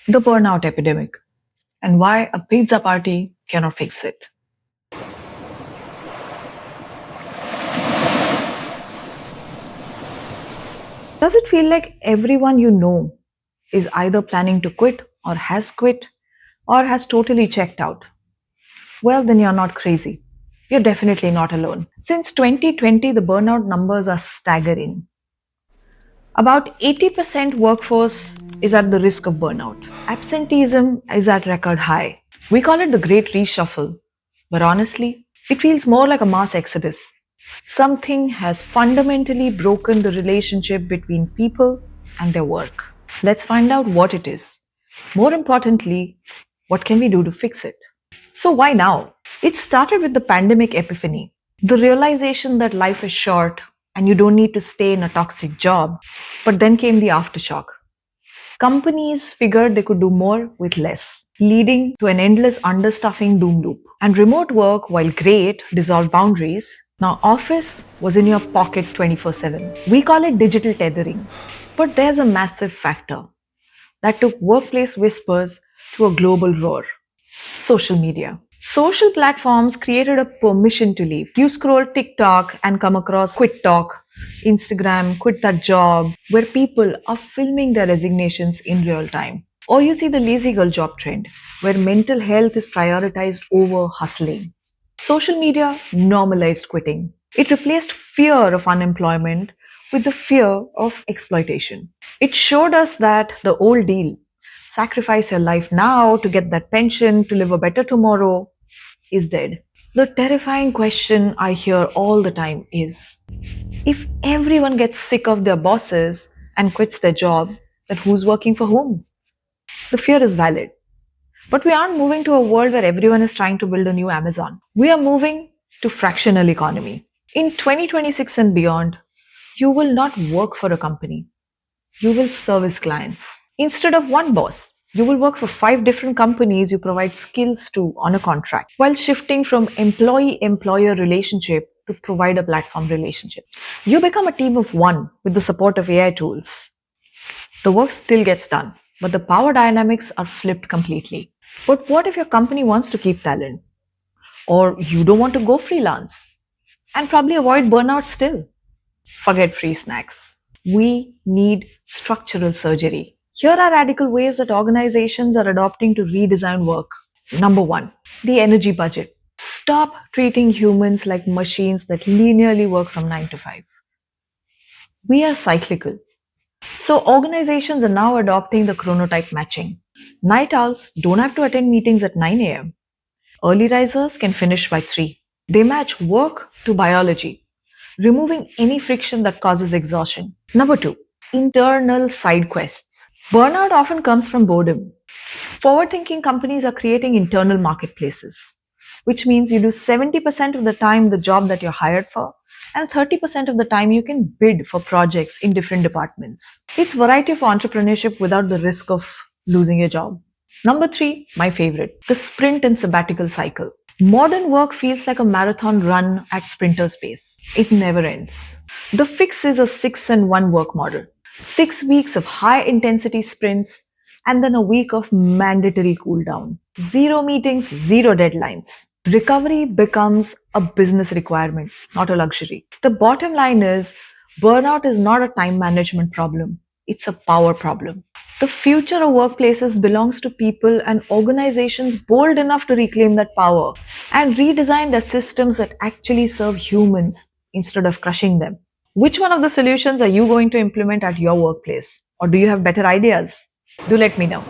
The burnout epidemic, and why a pizza party cannot fix it. Does it feel like everyone you know is either planning to quit or has totally checked out? Well, then you're not crazy. You're definitely not alone. Since 2020, the burnout numbers are staggering. About 80% workforce is at the risk of burnout. Absenteeism is at record high. We call it the Great Reshuffle, but honestly, it feels more like a mass exodus. Something has fundamentally broken the relationship between people and their work. Let's find out what it is. More importantly, what can we do to fix it? So, why now? It started with the pandemic epiphany, the realization that life is short and you don't need to stay in a toxic job. But then came the aftershock. Companies figured they could do more with less, leading to an endless understuffing doom loop. And remote work, while great, dissolved boundaries. Now, office was in your pocket 24/7. We call it digital tethering. But there's a massive factor that took workplace whispers to a global roar: social media. Social platforms created a permission to leave. You scroll TikTok and come across quit talk, Instagram, quit that job, where people are filming their resignations in real time. Or you see the lazy girl job trend, where mental health is prioritized over hustling. Social media normalized quitting. It replaced fear of unemployment with the fear of exploitation. It showed us that the old deal, sacrifice your life now to get that pension to live a better tomorrow, is dead. The terrifying question I hear all the time is, if everyone gets sick of their bosses and quits their job, then who's working for whom? The fear is valid. But we aren't moving to a world where everyone is trying to build a new Amazon. We are moving to fractional economy. In 2026 and beyond, you will not work for a company. You will service clients. Instead of one boss, you will work for 5 different companies you provide skills to on a contract, while shifting from employee employer relationship to provider platform relationship. You become a team of one with the support of AI tools. The work still gets done, but the power dynamics are flipped completely. But what if your company wants to keep talent? Or you don't want to go freelance and probably avoid burnout still? Forget free snacks. We need structural surgery. Here are radical ways that organizations are adopting to redesign work. Number one, the energy budget. Stop treating humans like machines that linearly work from 9 to 5. We are cyclical. So organizations are now adopting the chronotype matching. Night owls don't have to attend meetings at 9 a.m. Early risers can finish by 3. They match work to biology, removing any friction that causes exhaustion. Number two, internal side quests. Burnout often comes from boredom. Forward thinking companies are creating internal marketplaces, which means you do 70% of the time the job that you're hired for, and 30% of the time you can bid for projects in different departments. It's variety for entrepreneurship without the risk of losing your job. Number three, my favorite, the sprint and sabbatical cycle. Modern work feels like a marathon run at sprinter's pace. It never ends. The fix is a 6 and 1 work model. 6 weeks of high intensity sprints and then a week of mandatory cool down. Zero meetings, zero deadlines. Recovery becomes a business requirement, not a luxury. The bottom line is, burnout is not a time management problem. It's a power problem. The future of workplaces belongs to people and organizations bold enough to reclaim that power and redesign their systems that actually serve humans instead of crushing them. Which one of the solutions are you going to implement at your workplace? Or do you have better ideas? Do let me know.